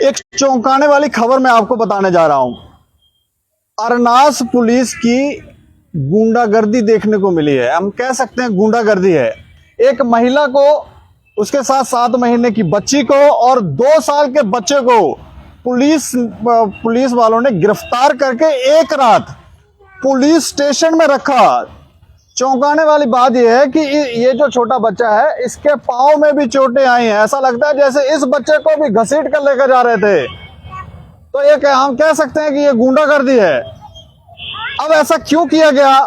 एक चौंकाने वाली खबर मैं आपको बताने जा रहा हूं। अरनास पुलिस की गुंडागर्दी देखने को मिली है, हम कह सकते हैं गुंडागर्दी है। एक महिला को, उसके साथ 7 महीने की बच्ची को और 2 साल के बच्चे को पुलिस वालों ने गिरफ्तार करके एक रात पुलिस स्टेशन में रखा। चौंकाने वाली बात यह है कि ये जो छोटा बच्चा है, इसके पांव में भी चोटें आई हैं। ऐसा लगता है जैसे इस बच्चे को भी घसीट कर लेकर जा रहे थे। तो ये हम कह सकते हैं कि ये गुंडागर्दी है। अब ऐसा क्यों किया गया,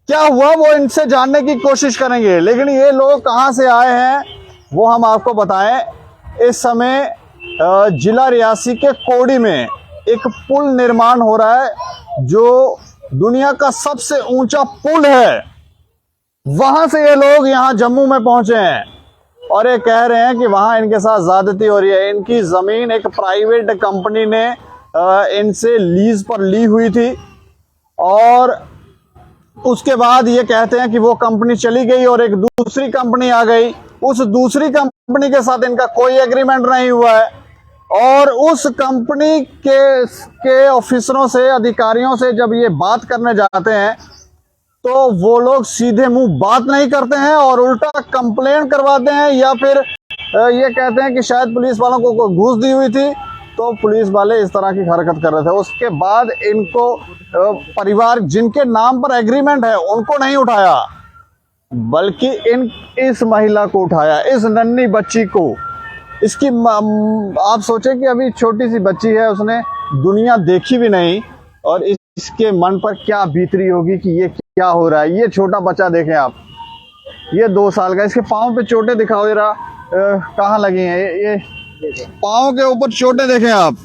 क्या हुआ, वो इनसे जानने की कोशिश करेंगे। लेकिन ये लोग कहां से आए हैं वो हम आपको बताएं। इस समय जिला रियासी के कोड़ी में एक पुल निर्माण हो रहा है, जो दुनिया का सबसे ऊंचा पुल है। वहां से ये लोग यहां जम्मू में पहुंचे हैं और ये कह रहे हैं कि वहां इनके साथ ज्यादती हो रही है। इनकी जमीन एक प्राइवेट कंपनी ने इनसे लीज पर ली हुई थी और उसके बाद ये कहते हैं कि वो कंपनी चली गई और एक दूसरी कंपनी आ गई। उस दूसरी कंपनी के साथ इनका कोई एग्रीमेंट नहीं हुआ है और उस कंपनी के ऑफिसरों से, अधिकारियों से जब ये बात करने जाते हैं तो वो लोग सीधे मुंह बात नहीं करते हैं और उल्टा कंप्लेन करवाते हैं, या फिर ये कहते हैं कि शायद पुलिस वालों को घूस दी हुई थी तो पुलिस वाले इस तरह की हरकत कर रहे थे। उसके बाद इनको परिवार जिनके नाम पर एग्रीमेंट है उनको नहीं उठाया, बल्कि इस महिला को उठाया, इस नन्ही बच्ची को। इसकी आप सोचें कि अभी छोटी सी बच्ची है, उसने दुनिया देखी भी नहीं और इसके मन पर क्या बीत रही होगी कि ये क्या हो रहा है। ये छोटा बच्चा देखें आप, ये 2 साल का, इसके पाँव पे चोटें दिखाओ जरा, कहाँ लगी हैं ये पाँव के ऊपर चोटें देखें आप।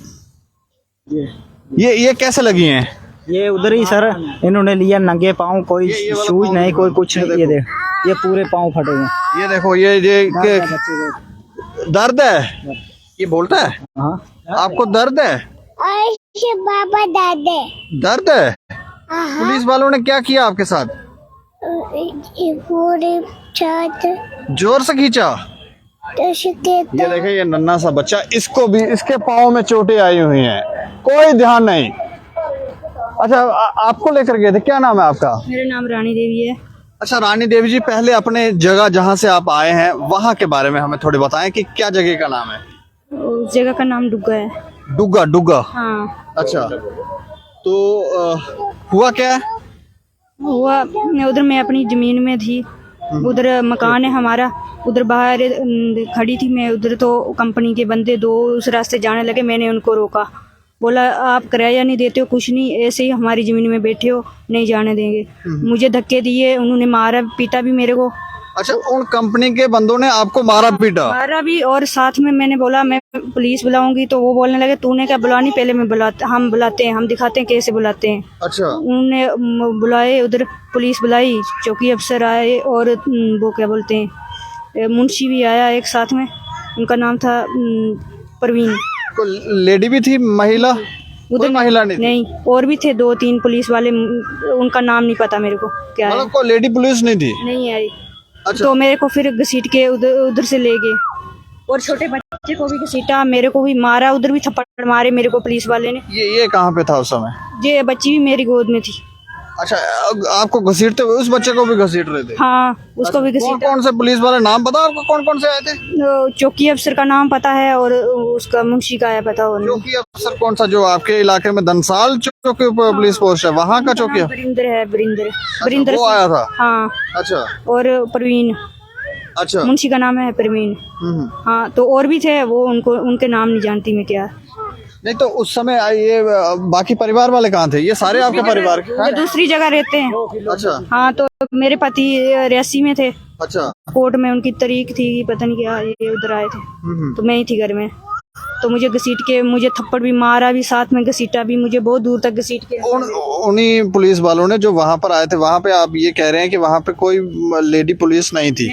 ये कैसे लगी हैं? ये उधर ही सर इन्होंने लिया, नंगे पाँव, कोई शूज नहीं, कोई कुछ नहीं। ये देख, ये पूरे पाँव फटे हैं। ये देखो, ये दर्द है, ये बोलता है। हाँ, आपको दर्द है? बाबा दर्द है? पुलिस वालों ने क्या किया आपके साथ? जोर से खींचा। ये देखे, ये नन्हा सा बच्चा, इसको भी, इसके पाँव में चोटें आई हुई हैं, कोई ध्यान नहीं। अच्छा, आपको लेकर गए थे, क्या नाम है आपका? मेरा नाम रानी देवी है। अच्छा रानी देवी जी, पहले अपने जगह जहाँ से आप आए हैं वहाँ के बारे में हमें थोड़ी बताएं कि क्या जगह का नाम है? उस जगह का नाम डुग्गा है। डुग्गा। हाँ। अच्छा, तो हुआ क्या है? हुआ उधर मैं अपनी जमीन में थी, उधर मकान है हमारा, उधर बाहर खड़ी थी मैं। उधर तो कंपनी के बंदे 2 उस रास्ते जाने लगे, मैंने उनको रोका, बोला आप किराया नहीं देते हो, कुछ नहीं, ऐसे ही हमारी जमीन में बैठे हो, नहीं जाने देंगे। मुझे धक्के दिए, उन्होंने मारा पीटा भी मेरे को। अच्छा, उन कंपनी के बंदों ने आपको मारा पीटा? मारा भी, और साथ में मैंने बोला मैं पुलिस बुलाऊंगी, तो वो बोलने लगे तूने क्या बुलानी, पहले हम बुलाते हैं, हम दिखाते हैं कैसे बुलाते हैं। अच्छा। उन्होंने बुलाए, उधर पुलिस बुलाई, चौकी अफसर आए और वो क्या बोलते हैं, मुंशी भी आया एक साथ में, उनका नाम था परवीन। तो लेडी भी थी, महिला? उधर महिला नहीं, और भी थे 2-3 पुलिस वाले, उनका नाम नहीं पता मेरे को क्या है। को लेडी पुलिस नहीं थी? नहीं आई। अच्छा। तो मेरे को फिर घसीट के उधर से ले गए और छोटे बच्चे को भी घसीटा, मेरे को भी मारा, उधर भी थप्पड़ मारे मेरे को पुलिस वाले ने। ये कहाँ पे था उस समय? ये बच्ची भी मेरी गोद में थी। अच्छा, आपको घसीटते हुए उस बच्चे को भी घसीट रहे थे? हाँ, उसको भी घसीटा। कौन से पुलिस वाले, नाम पता आपको कौन कौन से आए थे? चौकी अफसर का नाम पता है और उसका मुंशी का है पता। चौकी अफसर कौन सा, जो आपके इलाके में धनसाल चौकी पुलिस पोस्ट है, वहाँ का चौकी? बरिंदर है, बरिंदर वो आया था? हाँ। अच्छा। और परवीन, अच्छा, मुंशी का नाम है परवीन। हाँ, तो और भी थे, वो उनके नाम नहीं जानती मैं क्या। नहीं तो उस समय ये बाकी परिवार वाले कहाँ थे? ये सारे आपके परिवार के? ये दूसरी जगह रहते हैं। अच्छा। हाँ, तो मेरे पति रियासी में थे। अच्छा। कोर्ट में उनकी तारीख थी, पता नहीं क्या, ये उधर आए थे, तो मैं ही थी घर में। तो मुझे घसीट के, मुझे थप्पड़ भी मारा भी, साथ में घसीटा भी, मुझे बहुत दूर तक घसीट के। उन्हीं पुलिस वालों ने जो वहाँ पर आए थे, वहाँ पे आप ये कह रहे हैं कि वहाँ पे कोई लेडी पुलिस नहीं थी?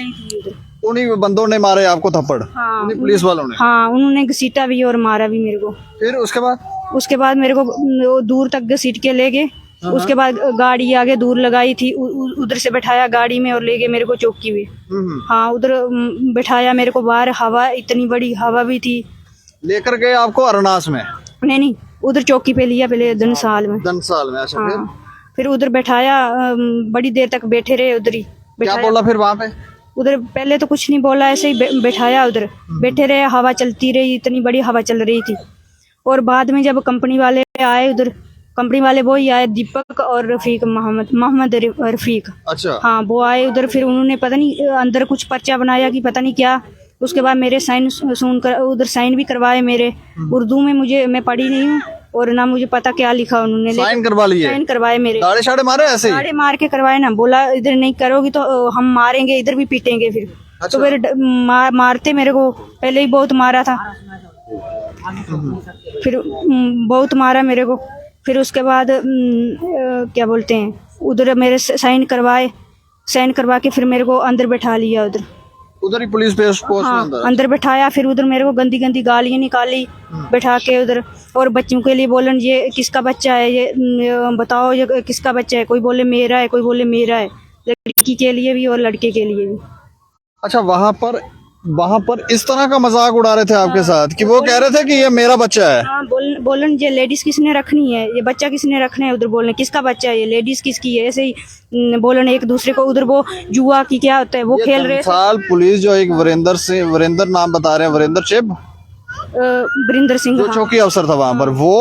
उन्हीं बंदों ने मारे आपको थप्पड़? हाँ, उन्हीं पुलिस वालों ने? हाँ, उन्होंने घसीटा भी और मारा भी मेरे को। फिर उसके बाद मेरे को दूर तक घसीट के ले गए। उसके बाद गाड़ी आगे दूर लगाई थी, उधर से बैठाया गाड़ी में और ले गए मेरे को चौकी में। हाँ, उधर बैठाया मेरे को बाहर, हवा, इतनी बड़ी हवा भी थी, लेकर गए आपको अरनास में? नहीं, उधर चौकी पे लिया पहले धनसाल में। धनसाल में, अच्छा। हाँ, फिर उधर बैठाया, बड़ी देर तक बैठे रहे उधर ही। क्या बोला फिर वहाँ पे? उधर पहले तो कुछ नहीं बोला, ऐसे ही बैठाया, उधर बैठे रहे, हवा चलती रही, इतनी बड़ी हवा चल रही थी। और बाद में जब कंपनी वाले आए, उधर कंपनी वाले वो ही आए, दीपक और रफीक, मोहम्मद रफीक। अच्छा। हाँ, वो आए उधर, फिर उन्होंने पता नहीं अंदर कुछ पर्चा बनाया कि पता नहीं क्या। उसके बाद मेरे साइन सुनकर उधर साइन भी करवाए मेरे। उर्दू में मैं पढ़ी नहीं हूँ और ना मुझे पता क्या लिखा उन्होंने। साइन करवा लिए? साइन करवाए मेरे। दाढ़े शाड़े मारे ऐसे ही? दाढ़े मार के करवाए ना, बोला इधर नहीं करोगी तो हम मारेंगे, इधर भी पीटेंगे फिर। अच्छा। तो फिर मारते मेरे को, पहले ही बहुत मारा था, फिर बहुत मारा मेरे को। फिर उसके बाद क्या बोलते हैं, उधर मेरे साइन करवाए, साइन करवा के फिर मेरे को अंदर बैठा लिया उधर ही पुलिस पोस्ट हाँ, में अंदर बैठाया। फिर उधर मेरे को गंदी गंदी गालियाँ निकाली बैठा के उधर। और बच्चों के लिए बोलन, ये किसका बच्चा है, ये बताओ ये किसका बच्चा है। कोई बोले मेरा है, कोई बोले मेरा है, लड़की के लिए भी और लड़के के लिए भी। अच्छा, वहाँ पर इस तरह का मजाक उड़ा रहे थे आपके साथ कि वो कह रहे थे कि ये मेरा बच्चा है? हाँ, बोलन ये लेडीज किसने रखनी है, ये बच्चा किसने रखना है। उधर बोलने किसका बच्चा है, ये लेडीज किसकी है, ऐसे ही बोलन एक दूसरे को। उधर वो जुआ की क्या होता है वो खेल रहे थे। साल पुलिस जो एक वीरेंद्र नाम बता रहे हैं, वीरेंद्र चिब, वरिंदर सिंह, जो चौकी अफसर था वहाँ पर, वो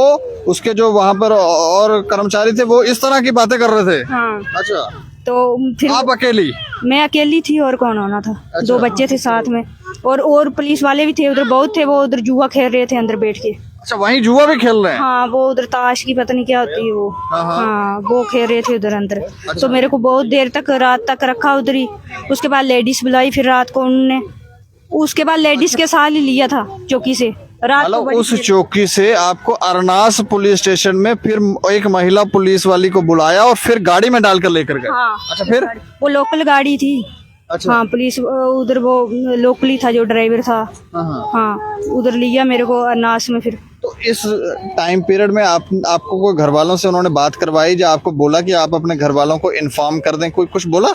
उसके जो वहाँ पर और कर्मचारी थे वो इस तरह की बातें कर रहे थे। हाँ। अच्छा, तो फिर आप अकेली? मैं अकेली थी और कौन होना था। अच्छा। 2 बच्चे थे साथ में और पुलिस वाले भी थे उधर, बहुत थे। वो उधर जुआ खेल रहे थे अंदर बैठ के। अच्छा, वहीं जुआ भी खेल रहे हैं? हाँ, वो उधर ताश की पता नहीं क्या होती है वो। हाँ, वो खेल रहे थे उधर अंदर। अच्छा। तो मेरे को बहुत देर तक, रात तक रखा उधर ही। उसके बाद लेडीज बुलाई फिर रात को उन्होंने। उसके बाद लेडीज के साथ ही लिया था चौकी से रात को। मतलब उस चौकी से आपको अरनास पुलिस स्टेशन में फिर एक महिला पुलिस वाली को बुलाया और फिर गाड़ी में डालकर लेकर गए? हाँ। अच्छा, फिर? वो लोकल गाड़ी थी। अच्छा। हाँ, पुलिस उधर वो लोकली था जो ड्राइवर था। हाँ, उधर लिया मेरे को अरनास में। फिर तो इस टाइम पीरियड में आपको कोई घर वालों से उन्होंने बात करवाई, जो आपको बोला कि आप अपने घर वालों को इन्फॉर्म कर दें, कोई कुछ बोला?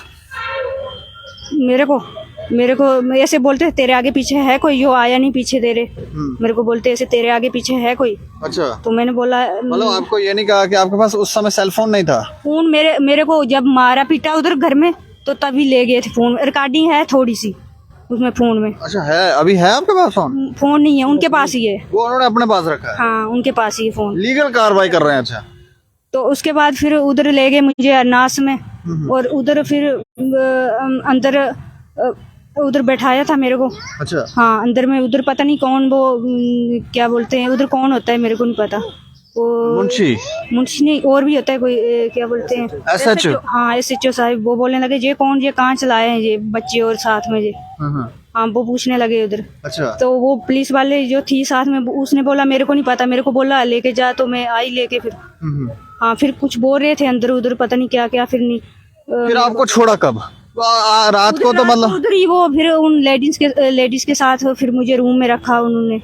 मेरे को ऐसे बोलते तेरे आगे पीछे है कोई, जो आया नहीं पीछे तेरे। मेरे को बोलते ऐसे तेरे आगे पीछे है कोई। अच्छा। तो मैंने बोला, मतलब आपको ये नहीं कहा कि आपके पास उस समय सेल फोन नहीं था? फोन मेरे को जब मारा पीटा उधर घर में तो तभी ले गए थे फोन। रिकॉर्डिंग है थोड़ी सी उसमें फोन में। अच्छा, है? अभी है आपके पास फोन? फोन नहीं है, उनके पास ही है। वो उन्होंने अपने पास रखा है? हाँ, उनके पास ही है फोन। लीगल कार्रवाई कर रहे हैं? अच्छा। तो उसके बाद फिर उधर ले गए मुझे अरनास में और उधर फिर अंदर उधर बैठाया था मेरे को। अच्छा। हाँ, अंदर में उधर पता नहीं कौन वो क्या बोलते हैं उधर, कौन होता है मेरे को नहीं पता। वो मुंशी नहीं, और भी होता है कोई, क्या बोलते हैं, SHO। हाँ, SHO साहब। वो बोलने लगे ये कौन, ये कहाँ चलाए हैं ये बच्चे और साथ में ये। हाँ, वो पूछने लगे उधर। अच्छा। तो वो पुलिस वाले जो थी साथ में, उसने बोला मेरे को नहीं पता, मेरे को बोला लेके जा, तो मैं आई लेके। फिर हाँ, फिर कुछ बोल रहे थे अंदर उधर, पता नहीं क्या क्या। फिर नहीं, फिर आपको छोड़ा कब? रात को? तो मतलब उधर ही वो फिर उन लेडीज के साथ फिर मुझे रूम में रखा उन्होंने।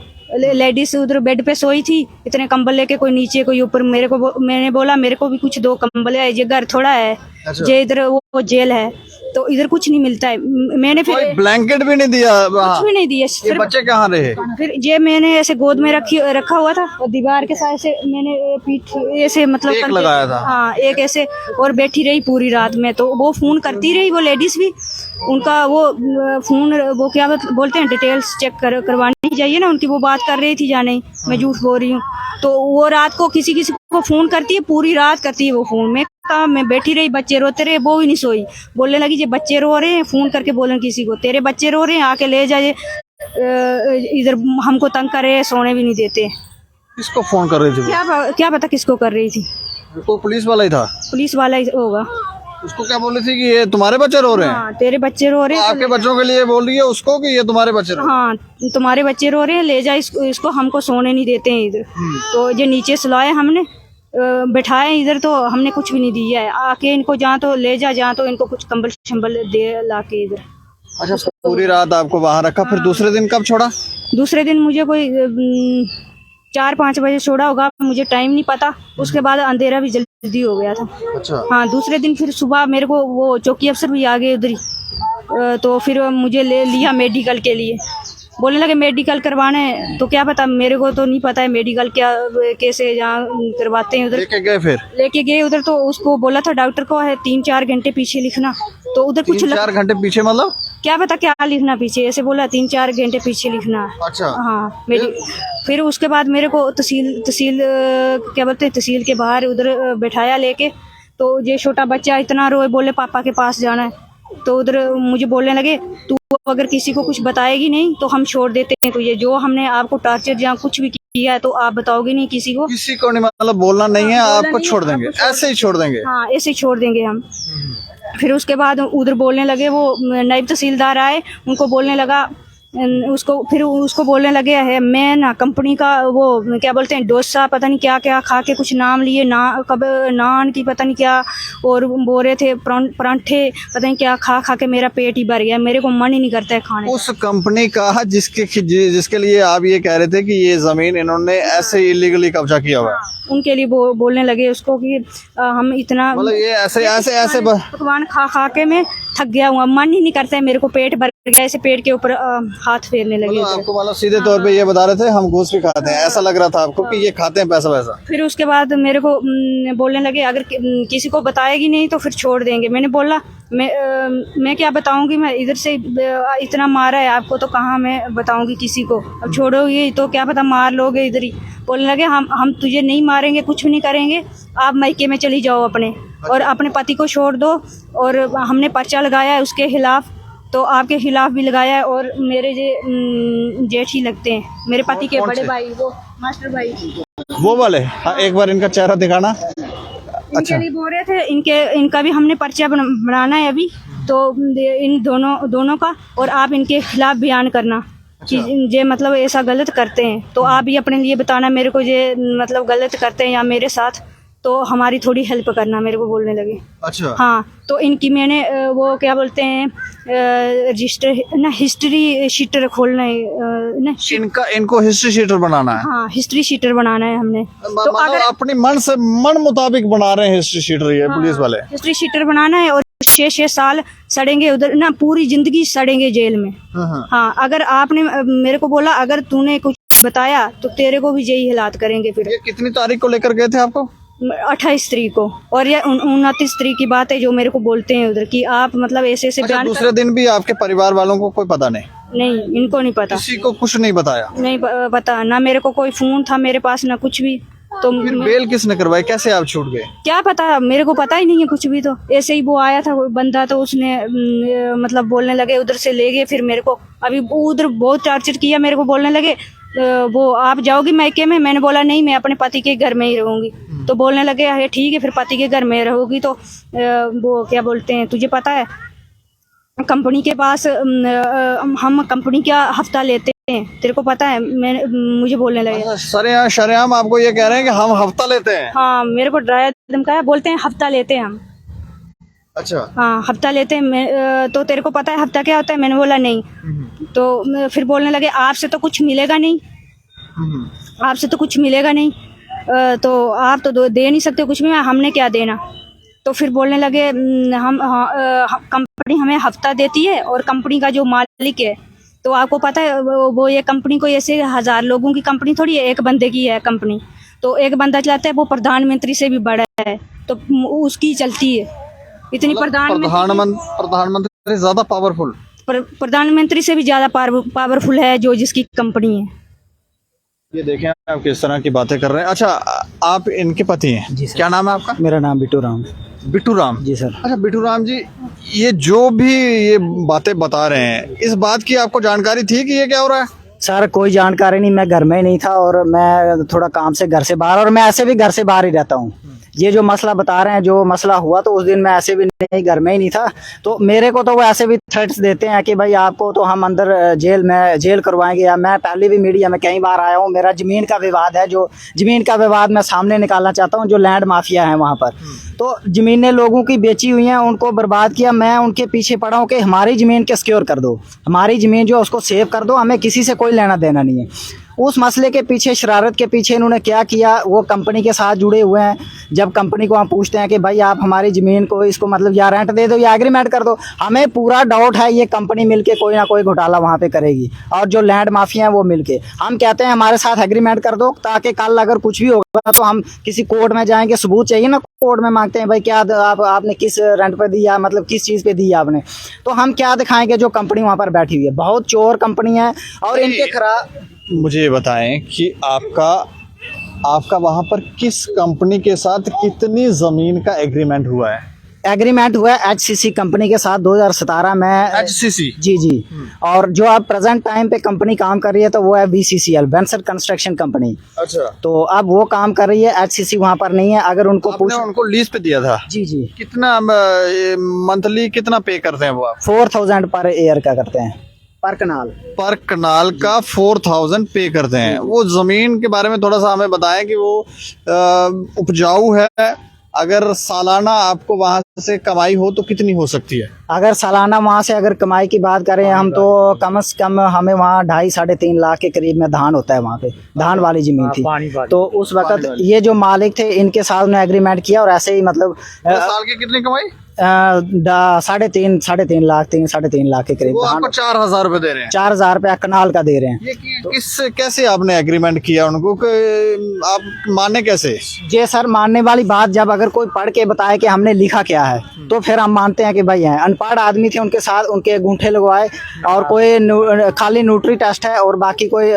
लेडीज उधर बेड पे सोई थी, इतने कंबल लेके, कोई नीचे कोई ऊपर। मैंने बोला मेरे को भी कुछ 2 कंबल है, ये घर थोड़ा है। अच्छा। ये इधर वो जेल है, तो इधर कुछ नहीं मिलता है। मैंने फिर कोई ब्लैंकेट भी नहीं दिया? कुछ भी नहीं दिया। ये बच्चे कहाँ रहे? फिर ये मैंने ऐसे गोद में रखा हुआ था और दीवार के साथ से मैंने पीठ ऐसे मतलब एक लगाया था। हाँ, एक ऐसे, और बैठी रही पूरी रात में। तो वो फोन करती रही, वो लेडीज भी। उनका वो फोन, वो क्या बोलते हैं, डिटेल्स चेक करवानी चाहिए ना उनकी। वो बात कर रही थी जाने, मैं झूठ बोल रही हूँ। तो वो रात को किसी को फोन करती है, पूरी रात करती है वो फोन। मैं बैठी रही, बच्चे रोते रहे, वो भी नहीं सोई। बोलने लगी ये बच्चे रो रहे हैं, फोन करके बोलन किसी को तेरे बच्चे रो रहे हैं, आके ले जाए, इधर हमको तंग करे, सोने भी नहीं देते। किसको फोन कर रही थी? क्या पता किसको कर रही थी। कोई पुलिस वाला ही था? पुलिस वाला ही होगा। उसको क्या बोल रही थी कि ये तुम्हारे बच्चे रो रहे हैं? हाँ, तेरे बच्चे रो रहे हैं। आपके बच्चों के लिए बोल रही है उसको कि ये तुम्हारे बच्चे रो रहे हैं? हाँ, तुम्हारे बच्चे रो रहे हैं, ले जा इसको, हमको सोने नहीं देते हैं इधर। तो ये नीचे सुलाए हमने, बैठाए इधर, तो हमने कुछ भी नहीं दिया है। आके इनको जहाँ तो ले जा, तो इनको कुछ कंबल शंबल दे लाके इधर। अच्छा, पूरी रात आपको वहाँ रखा। फिर दूसरे दिन कब छोड़ा? दूसरे दिन मुझे कोई 4-5 बजे छोड़ा होगा, मुझे टाइम नहीं पता। उसके बाद अंधेरा भी जल्दी हो गया था। अच्छा। हाँ, दूसरे दिन फिर सुबह मेरे को वो चौकी अफसर भी आ गए उधर ही। तो फिर मुझे ले लिया मेडिकल के लिए। बोलने लगे मेडिकल करवाना है। तो क्या पता, मेरे को तो नहीं पता है मेडिकल क्या कैसे जहाँ करवाते हैं। उधर लेके गए, फिर लेके गए उधर, तो उसको बोला था डॉक्टर को है 3-4 घंटे पीछे लिखना। तो उधर कुछ 3-4 घंटे पीछे मतलब? क्या पता क्या लिखना पीछे, ऐसे बोला 3-4 घंटे पीछे लिखना है। अच्छा। हाँ मेरी, फिर उसके बाद मेरे को तहसील क्या बोलते हैं, तहसील के बाहर उधर बैठाया लेके। तो ये छोटा बच्चा इतना रोए, बोले पापा के पास जाना है। तो उधर मुझे बोलने लगे तू अगर किसी को कुछ बताएगी नहीं तो हम छोड़ देते हैं तुझे, जो हमने आपको टॉर्चर या कुछ भी किया है तो आप बताओगे नहीं किसी को। किसी को नहीं, मतलब बोलना नहीं है, आपको छोड़ देंगे, ऐसे ही छोड़ देंगे। हाँ ऐसे ही छोड़ देंगे हम। फिर उसके बाद उधर बोलने लगे, वो नायब तहसीलदार आए, उनको बोलने लगा उसको बोलने लगे है मैं ना कंपनी का वो क्या बोलते हैं डोसा पता नहीं क्या क्या खा के कुछ नाम लिए ना, कब नान की पता नहीं क्या, और बोल रहे थे परांठे पता नहीं क्या खा खा के मेरा पेट ही भर गया, मेरे को मन ही नहीं करता है खाने। उस कंपनी का जिसके लिए आप ये कह रहे थे कि ये जमीन इन्होंने ऐसे इलीगली कब्जा किया हुआ है, उनके लिए बोलने लगे उसको कि हम इतना मतलब ये ऐसे पकवान खा खा के मैं थक गया हूँ, मन ही नहीं करता है, मेरे को पेट भर गया, ऐसे पेट के ऊपर हाथ फेरने लगे। आपको मतलब सीधे तौर पे ये बता रहे थे हम घूस भी खाते हैं, ऐसा लग रहा था आपको कि ये खाते हैं पैसा वैसा। फिर उसके बाद मेरे को बोलने लगे अगर किसी को बताएगी नहीं तो फिर छोड़ देंगे। मैंने बोला मैं क्या बताऊंगी, मैं इधर से इतना मारा है आपको तो कहाँ मैं बताऊंगी किसी को, अब छोड़ोगे तो क्या पता मार लोगे इधर ही। बोलने लगे हम तुझे नहीं मारेंगे, कुछ भी नहीं करेंगे, आप मायके में चली जाओ अपने, और अपने पति को छोड़ दो। और हमने पर्चा लगाया है उसके खिलाफ, तो आपके खिलाफ भी लगाया है, और मेरे जेठ ही लगते हैं, मेरे पति के बड़े भाई, वो मास्टर भाई वो वाले। हाँ, एक बार इनका चेहरा दिखाना। इनके लिए बोल रहे थे, इनका भी हमने पर्चा बनाना है अभी, तो इन दोनों का, और आप इनके खिलाफ बयान करना कि ये मतलब ऐसा गलत करते हैं, तो आप भी अपने लिए बताना मेरे को ये मतलब गलत करते हैं या मेरे साथ, तो हमारी थोड़ी हेल्प करना, मेरे को बोलने लगे। अच्छा। हाँ, तो इनकी मैंने वो क्या बोलते हैं रजिस्टर ना, हिस्ट्री शीटर खोलना है ना, इनको हिस्ट्री शीटर बनाना है। हाँ हिस्ट्री शीटर बनाना है हमने। तो अगर अपनी मन मुताबिक बना रहे हैं हिस्ट्री शीटर ये पुलिस वाले। हिस्ट्री शीटर बनाना है, और 6 साल सड़ेंगे उधर ना, पूरी जिंदगी सड़ेंगे जेल में। हाँ अगर आपने मेरे को बोला अगर तूने कुछ बताया तो तेरे को भी यही हालात करेंगे। फिर ये कितनी तारीख को लेकर गए थे आपको? 28 तारीख को, और ये 29 तारीख की बात है जो मेरे को बोलते हैं उधर कि आप मतलब ऐसे बयान। दूसरे दिन भी आपके परिवार वालों को कोई पता नहीं? नहीं, इनको नहीं पता, किसी को कुछ नहीं बताया? नहीं पता ना, मेरे को कोई फोन था मेरे पास ना कुछ भी। तो फिर बेल किसने करवाई, कैसे आप छूट गए? क्या पता, मेरे को पता ही नहीं है कुछ भी। तो ऐसे ही वो आया था कोई बंदा, तो उसने मतलब बोलने लगे, उधर से ले गए। फिर मेरे को अभी उधर बहुत टॉर्चर किया, मेरे को बोलने लगे वो आप जाओगी मायके में, मैंने बोला नहीं मैं अपने पति के घर में ही रहूंगी। तो बोलने लगे अरे ठीक है, फिर पति के घर में रहोगी तो वो क्या बोलते हैं, तुझे पता है कंपनी के पास हम कंपनी का हफ्ता लेते हैं, तेरे को पता है? मुझे बोलने लगे शरेआम आपको ये कह रहे हैं कि हम हफ्ता लेते हैं? हाँ, मेरे को डराया धमकाया, बोलते हैं हफ्ता लेते हैं हम। अच्छा। हाँ हफ्ता लेते हैं, तो तेरे को पता है हफ्ता क्या होता है? मैंने बोला नहीं। तो फिर बोलने लगे आपसे तो कुछ मिलेगा नहीं, आपसे तो कुछ मिलेगा नहीं, तो आप तो दे नहीं सकते कुछ भी, हमने क्या देना। तो फिर बोलने लगे हम कंपनी हमें हफ्ता देती है, और कंपनी का जो मालिक है, तो आपको पता है वो ये कंपनी को ऐसे 1000 लोगों की कंपनी थोड़ी है, एक बंदे की है कंपनी, तो एक बंदा चलाता है, वो प्रधानमंत्री से भी बड़ा है, तो उसकी चलती है इतनी। प्रधानमंत्री ज्यादा पावरफुल, प्रधानमंत्री से भी ज्यादा पावरफुल है जो जिसकी कंपनी है। ये देखें आप किस तरह की बातें कर रहे हैं। अच्छा, आप इनके पति हैं? जी सर। क्या नाम है आपका? मेरा नाम बिट्टू राम। बिट्टू राम जी सर। अच्छा बिट्टू राम जी, ये जो भी ये बातें बता रहे हैं, इस बात की आपको जानकारी थी कि ये क्या हो रहा है? सर कोई जानकारी नहीं, मैं घर में ही नहीं था, और मैं थोड़ा काम से घर से बाहर, और मैं ऐसे भी घर से बाहर ही रहता हूँ। ये जो मसला बता रहे हैं, जो मसला हुआ, तो उस दिन मैं ऐसे भी नहीं, घर में ही नहीं था। तो मेरे को तो वो ऐसे भी थ्रेट्स देते हैं कि भाई आपको तो हम अंदर जेल करवाएंगे, या मैं पहले भी मीडिया में कई बार आया हूँ, मेरा ज़मीन का विवाद है, जो ज़मीन का विवाद मैं सामने निकालना चाहता हूँ, जो लैंड माफिया है वहाँ पर, तो ज़मीनें लोगों की बेची हुई हैं, उनको बर्बाद किया, मैं उनके पीछे पड़ा हूँ कि हमारी ज़मीन के सिक्योर कर दो, हमारी ज़मीन जो उसको सेव कर दो, हमें किसी से कोई लेना देना नहीं है। उस मसले के पीछे, शरारत के पीछे इन्होंने क्या किया, वो कंपनी के साथ जुड़े हुए हैं। जब कंपनी को हम पूछते हैं कि भाई आप हमारी ज़मीन को इसको मतलब या रेंट दे दो या एग्रीमेंट कर दो, हमें पूरा डाउट है ये कंपनी मिलके कोई ना कोई घोटाला वहाँ पे करेगी और जो लैंड माफिया हैं वो मिलके। हम कहते हैं हमारे साथ एग्रीमेंट कर दो ताकि कल अगर कुछ भी होगा तो हम किसी कोर्ट में जाएंगे, सबूत चाहिए ना, कोर्ट में मांगते हैं भाई क्या आपने किस रेंट पे दिया, मतलब किस चीज़ पे दी आपने, तो हम क्या दिखाएंगे जो कंपनी वहाँ पर बैठी हुई है। बहुत चोर कंपनी है और इनके खराब। मुझे ये बताएं कि आपका वहाँ पर किस कंपनी के साथ कितनी ज़मीन का एग्रीमेंट हुआ है? एग्रीमेंट हुआ है HCC कंपनी के साथ 2017 में। HCC? जी। और जो अब प्रेजेंट टाइम पे कंपनी काम कर रही है तो वो है VCCL, वेंचर कंस्ट्रक्शन कंपनी। अच्छा। तो अब वो काम कर रही है, HCC वहाँ पर नहीं है। अगर उनको उनको लीज पे दिया था? जी। कितना मंथली कितना पे करते हैं वो आप? 4000 पर ईयर का करते हैं, पर कनाल का 4000 पे करते हैं। वो जमीन के बारे में थोड़ा सा हमें बताएं कि वो उपजाऊ है, अगर सालाना आपको वहां से कमाई हो तो कितनी हो सकती है? अगर सालाना वहाँ से अगर कमाई की बात करें हम तो कम से कम हमें वहाँ 2.5-3.5 लाख के करीब में धान होता है वहाँ पे, धान वाली जमीन थी। तो उस वक्त ये जो मालिक थे इनके साथ ने एग्रीमेंट किया और ऐसे ही मतलब साल की कितनी कमाई? 3.5 लाख 3.5 लाख के करीब। वो आपको 4000 रुपए दे रहे हैं? 4000 रुपया कनाल का दे रहे हैं। ये कैसे आपने एग्रीमेंट किया उनको, आप माने कैसे? जी सर, मानने वाली बात जब अगर कोई पढ़ के बताए कि हमने लिखा क्या है तो फिर हम मानते हैं कि भाई हैं। अनपढ़ आदमी थे, उनके साथ उनके अंगूठे लगवाए और कोई खाली न्यूट्री टेस्ट है और बाकी कोई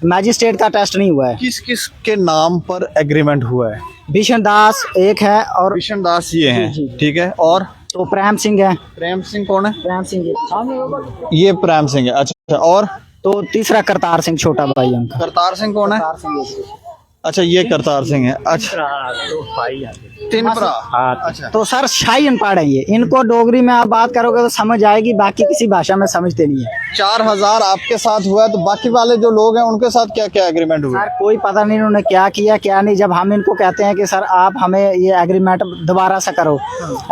मैजिस्ट्रेट का टेस्ट नहीं हुआ है। किस किस के नाम पर एग्रीमेंट हुआ है? भीषण दास एक है और भीषण दास ये हैं, ठीक है। और तो प्रेम सिंह है। प्रेम सिंह कौन है? प्रेम सिंह ये प्रेम सिंह है। अच्छा, और तो तीसरा करतार सिंह, छोटा भाई उनका। करतार सिंह कौन है? अच्छा, ये करतार सिंह है। अच्छा, तीन भरा। अच्छा, तो सर शाही अनपढ़ है ये, इनको डोगरी में आप बात करोगे तो समझ आएगी, बाकी किसी भाषा में समझते नहीं है। 4000 आपके साथ हुआ है तो बाकी वाले जो लोग हैं उनके साथ क्या क्या एग्रीमेंट हुआ? सर कोई पता नहीं उन्होंने क्या किया क्या नहीं। जब हम इनको कहते हैं कि सर आप हमें ये एग्रीमेंट दोबारा से करो,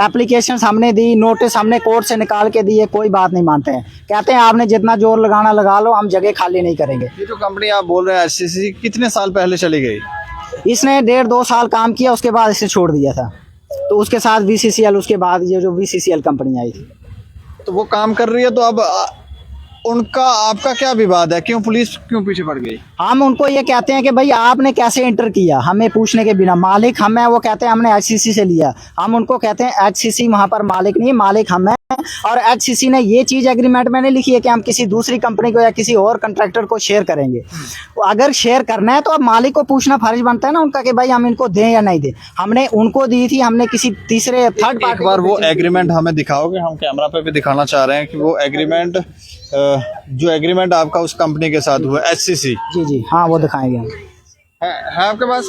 एप्लीकेशन हमने दी, नोटिस हमने कोर्ट से निकाल के दिए, कोई बात नहीं मानते हैं। कहते हैं आपने जितना जोर लगाना लगा लो, हम जगह खाली नहीं करेंगे। ये जो कंपनी आप बोल रहे हैं HCC, कितने साल पहले चली गई? इसने 1.5-2 साल काम किया, उसके बाद इसे छोड़ दिया था। तो उसके साथ VCCL, उसके बाद ये जो VCCL कंपनी आई थी तो वो काम कर रही है। तो अब उनका आपका क्या विवाद है? क्यों पुलिस क्यों पीछे पड़ गई? हम उनको ये कहते हैं कि भाई आपने कैसे एंटर किया हमें पूछने के बिना। मालिक हम है, वो कहते हैं हमने HCC से लिया। हम उनको कहते हैं HCC वहाँ पर मालिक नहीं है, मालिक हम है। और HCC ने ये चीज़ एग्रीमेंट में नहीं लिखी है कि हम किसी दूसरी कंपनी को या किसी और कंट्रैक्टर को शेयर करेंगे। अगर शेयर करना है तो अब मालिक को पूछना फर्ज बनता है ना उनका कि भाई हम इनको दें या नहीं दें। हमने उनको दी थी, हमने किसी तीसरे थर्ड पार्टी। एक बार वो एग्रीमेंट हमें दिखाओगे? हम कैमरा पे भी दिखाना चाह रहे हैं कि वो एग्रीमेंट, जो एग्रीमेंट आपका उस कंपनी के साथ हुआ HCC। जी हाँ, वो दिखाएंगे हम। है आपके पास?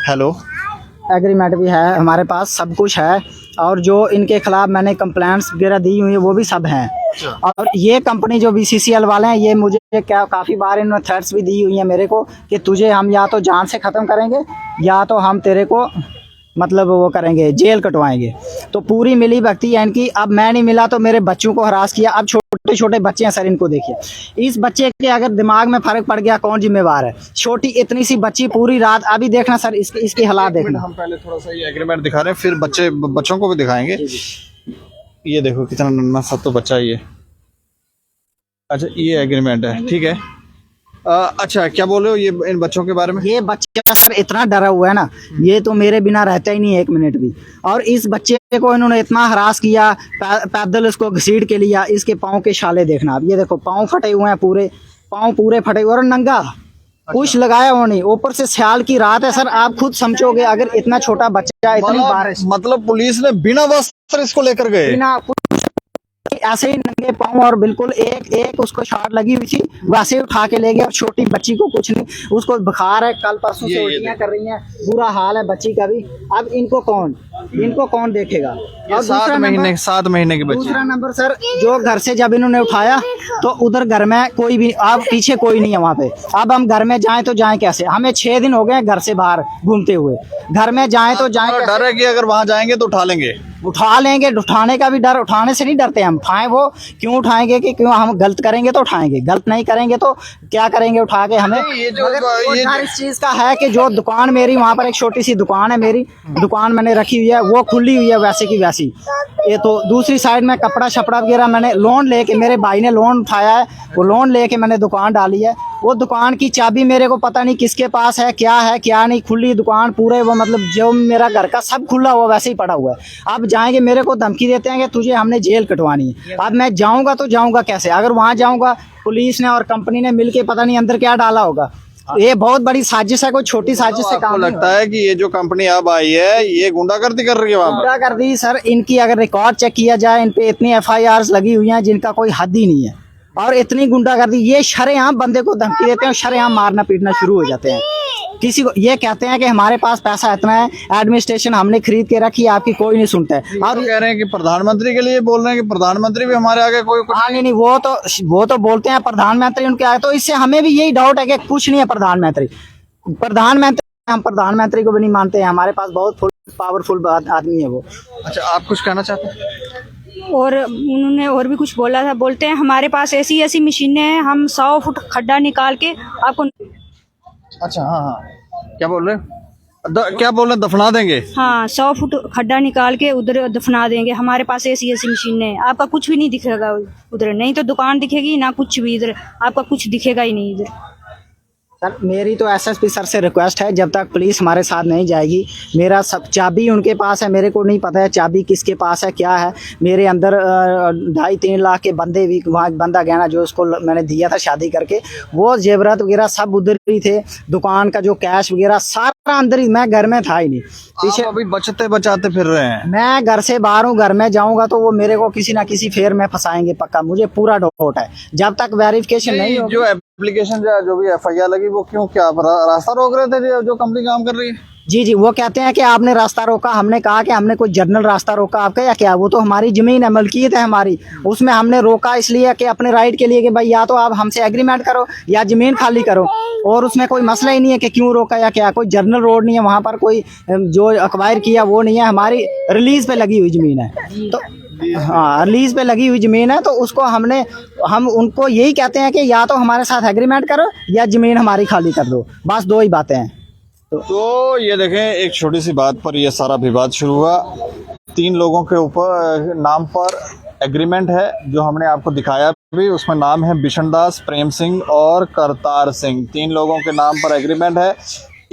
हेलो, एग्रीमेंट भी है हमारे पास, सब कुछ है। और जो इनके खिलाफ मैंने कंप्लेंट्स वगैरह दी हुई है वो भी सब हैं। और ये कंपनी जो VCCL वाले हैं, ये मुझे काफ़ी बार इन्होंने थ्रेट्स भी दी हुई है मेरे को कि तुझे हम या तो जान से ख़त्म करेंगे या तो हम तेरे को मतलब वो करेंगे, जेल कटवाएंगे। तो पूरी मिली भगती है इनकी। अब मैं नहीं मिला तो मेरे बच्चों को हरास किया। अब छोटे छोटे बच्चे हैं सर, इनको देखिए। इस बच्चे के अगर दिमाग में फर्क पड़ गया कौन जिम्मेवार है? छोटी इतनी सी बच्ची पूरी रात, अभी देखना सर इसकी हालात देखना। हम पहले थोड़ा सा ये एग्रीमेंट दिखा रहे हैं, फिर बच्चों को भी दिखाएंगे। ये देखो कितना नन्हा सा तो बच्चा ये। अच्छा, ये एग्रीमेंट है, ठीक है। अच्छा, क्या बोल रहे हो ये इन बच्चों के बारे में? ये बच्चा सर इतना डरा हुआ है ना, ये तो मेरे बिना रहता ही नहीं 1 मिनट भी। और इस बच्चे को इन्होंने इतना हरास किया, पैदल इसको घसीट के लिया। इसके पाँव के छाले देखना आप, ये देखो पाँव फटे हुए हैं, पूरे पाँव पूरे फटे हुए और नंगा। कुछ लगाया हुआ नहीं, ऊपर से स्याल की रात है सर। आप खुद समझोगे अगर इतना छोटा बच्चा, इतनी बारिश। मतलब पुलिस ने बिना वस्त्र इसको लेकर गए? बिना ऐसे ही नंगे पाँव और बिल्कुल एक उसको शॉट लगी हुई थी, वैसे उठा के ले गए। और छोटी बच्ची को कुछ नहीं, उसको बुखार है, कल परसों से उल्टियां कर रही हैं, बुरा हाल है बच्ची का भी। अब इनको कौन देखेगा? और 7 महीने की बच्ची। दूसरा नंबर सर, जो घर से जब इन्होंने उठाया तो उधर घर में कोई भी, अब पीछे कोई नहीं है वहाँ पे। अब हम घर में जाएं तो जाएं कैसे? हमें 6 दिन हो गए घर से बाहर घूमते हुए। घर में जाएं तो जाएं, डर है कि अगर वहाँ जाएंगे तो उठा लेंगे? उठा लेंगे, उठाने का भी डर, उठाने से नहीं डरते हम, उठाएं वो क्यों उठाएंगे कि क्यों हम गलत करेंगे तो उठाएंगे, गलत नहीं करेंगे तो क्या करेंगे उठा के हमें। ये जो मगर वो डर इस चीज का है कि जो दुकान मेरी वहाँ पर एक छोटी सी दुकान है, मेरी दुकान मैंने रखी हुई है, वो खुली हुई है वैसे की वैसी। ये तो दूसरी साइड में कपड़ा शपड़ा वगैरह मैंने लोन लेके, मेरे भाई ने लोन उठाया है, वो लोन लेके मैंने दुकान डाली है। वो दुकान की चाबी मेरे को पता नहीं किसके पास है क्या नहीं, खुली दुकान पूरे वो मतलब जो मेरा घर का सब खुला हुआ वैसे ही पड़ा हुआ है। अब जाएंगे, मेरे को धमकी देते हैं कि तुझे हमने जेल कटवानी है। अब मैं जाऊंगा तो जाऊंगा कैसे? अगर वहां जाऊंगा पुलिस ने और कंपनी ने मिलके पता नहीं अंदर क्या डाला होगा। ये बहुत बड़ी साजिश है, कोई छोटी साजिश से काम लगता है कि ये जो कंपनी अब आई है ये गुंडागर्दी कर रही है वहाँ पर? गुंडागर्दी सर, इनकी अगर रिकॉर्ड चेक किया जाए, इन पे इतनी FIRs लगी हुई हैं जिनका कोई हद ही नहीं है। और इतनी गुंडागर्दी, ये शरेआम बंदे को धमकी देते हैं और शरेआम मारना पीटना शुरू हो जाते हैं। किसी को ये कहते हैं कि हमारे पास पैसा इतना है, एडमिनिस्ट्रेशन हमने खरीद के रखी है, आपकी कोई नहीं सुनता है। और कह रहे हैं कि प्रधानमंत्री के लिए बोल रहे हैं कि प्रधानमंत्री भी हमारे आगे कोई कुछ नहीं, वो तो बोलते हैं प्रधानमंत्री उनके आगे, तो इससे हमें भी यही डाउट है कि कुछ नहीं है प्रधानमंत्री। हम प्रधानमंत्री को भी नहीं मानते हैं, हमारे पास बहुत पावरफुल आदमी है वो। अच्छा, आप कुछ कहना चाहते हैं? और उन्होंने और भी कुछ बोला था, बोलते हैं हमारे पास ऐसी ऐसी मशीनें हैं, हम 100 फुट खड्डा निकाल के आपको। अच्छा, हाँ, क्या बोल रहे हैं? क्या बोल रहे हैं? दफना देंगे? हाँ, 100 फुट खड्डा निकाल के उधर दफना देंगे, हमारे पास ऐसी ऐसी मशीनें हैं, आपका कुछ भी नहीं दिखेगा उधर, नहीं तो दुकान दिखेगी ना कुछ भी, इधर आपका कुछ दिखेगा ही नहीं इधर। सर मेरी तो SSP सर से रिक्वेस्ट है, जब तक पुलिस हमारे साथ नहीं जाएगी, मेरा सब चाबी उनके पास है, मेरे को नहीं पता है चाबी किसके पास है क्या है। मेरे अंदर 2.5-3 लाख के बंदे भी, वहाँ बंदा गहना जो उसको मैंने दिया था शादी करके, वो जेवरात वगैरह सब उधर ही थे, दुकान का जो कैश वगैरह सारा अंदर ही, मैं घर में था ही नहीं। पीछे अभी बचते बचाते फिर रहे हैं। मैं घर से बाहर हूँ, घर में जाऊंगा तो वो मेरे को किसी ना किसी फेर में फंसाएंगे पक्का, मुझे पूरा डाउट है। जब तक वेरिफिकेशन नहीं होगी, जो एप्लीकेशन जो भी FIR लगी वो क्यों, क्या रास्ता रोक रहे थे जो कंपनी काम कर रही है? जी, वो कहते हैं कि आपने रास्ता रोका। हमने कहा कि हमने कोई जर्नल रास्ता रोका आपका या क्या? वो तो हमारी जमीन है, मलकियत है हमारी, उसमें हमने रोका इसलिए कि अपने राइट के लिए कि भाई या तो आप हमसे एग्रीमेंट करो या जमीन खाली करो, और उसमें कोई मसला ही नहीं है कि क्यों रोका या क्या। कोई जर्नल रोड नहीं है वहाँ पर, कोई जो एक्वायर किया वो नहीं है, हमारी रिलीज पे लगी हुई जमीन है। तो हाँ, रिलीज पे लगी हुई जमीन है, तो उसको हम उनको यही कहते हैं कि या तो हमारे साथ एग्रीमेंट करो या जमीन हमारी खाली कर दो, बस 2 ही बातें हैं। तो ये देखें, एक छोटी सी बात पर ये सारा विवाद शुरू हुआ। 3 लोगों के ऊपर नाम पर एग्रीमेंट है जो हमने आपको दिखाया भी, उसमें नाम है बिशन दास, प्रेम सिंह और करतार सिंह। 3 लोगों के नाम पर एग्रीमेंट है।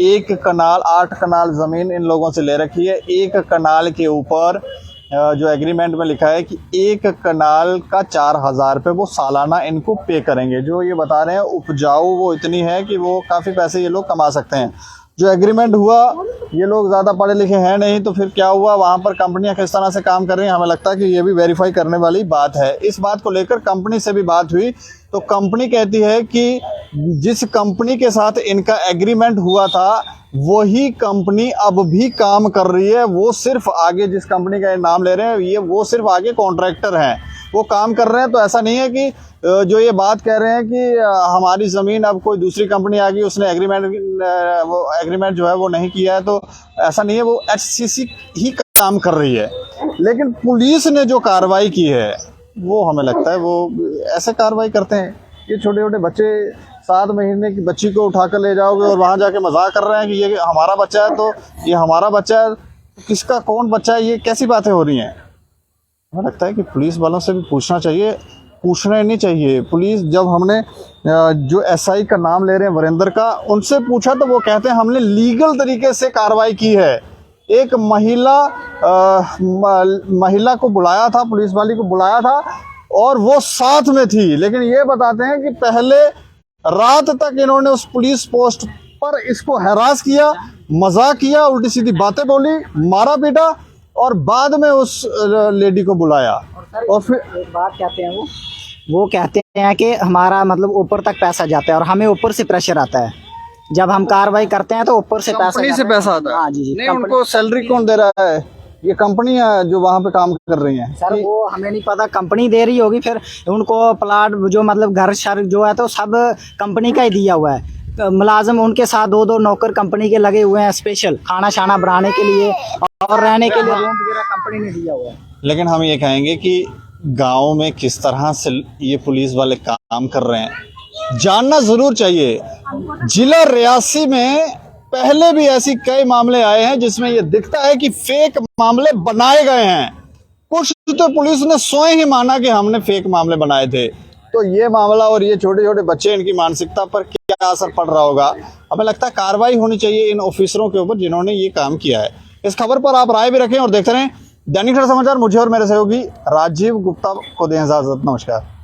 1 कनाल 8 कनाल ज़मीन इन लोगों से ले रखी है। 1 कनाल के ऊपर जो एग्रीमेंट में लिखा है कि 1 कनाल का 4000 रुपये वो सालाना इनको पे करेंगे। जो ये बता रहे हैं उपजाऊ वो इतनी है कि वो काफ़ी पैसे ये लोग कमा सकते हैं। जो एग्रीमेंट हुआ, ये लोग ज़्यादा पढ़े लिखे हैं नहीं, तो फिर क्या हुआ, वहाँ पर कंपनियां किस तरह से काम कर रही हैं, हमें लगता है कि ये भी वेरीफाई करने वाली बात है। इस बात को लेकर कंपनी से भी बात हुई, तो कंपनी कहती है कि जिस कंपनी के साथ इनका एग्रीमेंट हुआ था वही कंपनी अब भी काम कर रही है। वो सिर्फ आगे जिस कंपनी का नाम ले रहे हैं वो सिर्फ आगे कॉन्ट्रैक्टर हैं, वो काम कर रहे हैं। तो ऐसा नहीं है कि जो ये बात कह रहे हैं कि हमारी ज़मीन अब कोई दूसरी कंपनी आ गई उसने एग्रीमेंट जो है वो नहीं किया है, तो ऐसा नहीं है। वो HCC ही काम कर रही है। लेकिन पुलिस ने जो कार्रवाई की है वो हमें लगता है वो ऐसे कार्रवाई करते हैं। ये छोटे छोटे बच्चे, 7 महीने की बच्ची को उठाकर ले जाओगे और वहाँ जाके मजाक कर रहे हैं कि ये हमारा बच्चा है, तो ये हमारा बच्चा है, किसका कौन बच्चा है, ये कैसी बातें हो रही हैं। हमें लगता है कि पुलिस वालों से भी पूछना चाहिए, पूछना नहीं चाहिए। पुलिस, जब हमने जो SI का नाम ले रहे हैं वरिंदर का, उनसे पूछा तो वो कहते हैं हमने लीगल तरीके से कार्रवाई की है। एक महिला को बुलाया था, पुलिस वाली को बुलाया था और वो साथ में थी। लेकिन ये बताते हैं कि पहले रात तक इन्होंने उस पुलिस पोस्ट पर इसको हैरास किया, मजाक किया, उल्टी सीधी बातें बोली, मारा पीटा और बाद में उस लेडी को बुलाया। और फिर एक बात कहते हैं वो कहते हैं कि हमारा मतलब ऊपर तक पैसा जाता है और हमें ऊपर से प्रेशर आता है। जब हम कार्रवाई करते हैं तो ऊपर से पैसा आता है। हाँ जी। नहीं, उनको सैलरी कौन दे रहा है? ये कंपनी है जो वहाँ पे काम कर रही है। सर वो हमें नहीं पता, कंपनी दे रही होगी। फिर उनको प्लाट जो मतलब घर शर जो है तो सब कंपनी का ही दिया हुआ है। मुलाजिम उनके साथ 2-2 नौकर कंपनी के लगे हुए हैं, स्पेशल खाना शाना बनाने के लिए और रहने के लिए रूम वगैरह कंपनी ने दिया हुआ है। लेकिन हम ये कहेंगे कि गाँव में किस तरह से ये पुलिस वाले काम कर रहे हैं जानना ज़रूर चाहिए। जिला रियासी में पहले भी ऐसी कई मामले आए हैं जिसमें ये दिखता है कि फेक मामले बनाए गए हैं। कुछ तो पुलिस ने स्वयं ही माना कि हमने फेक मामले बनाए थे। तो ये मामला और ये छोटे छोटे बच्चे, इनकी मानसिकता पर क्या असर पड़ रहा होगा। हमें लगता है कार्रवाई होनी चाहिए इन ऑफिसरों के ऊपर जिन्होंने ये काम किया है। इस खबर पर आप राय भी रखें और देखते रहें दैनिक सवेरा समाचार। मुझे और मेरे सहयोगी राजीव गुप्ता को दें इजाजत। नमस्कार।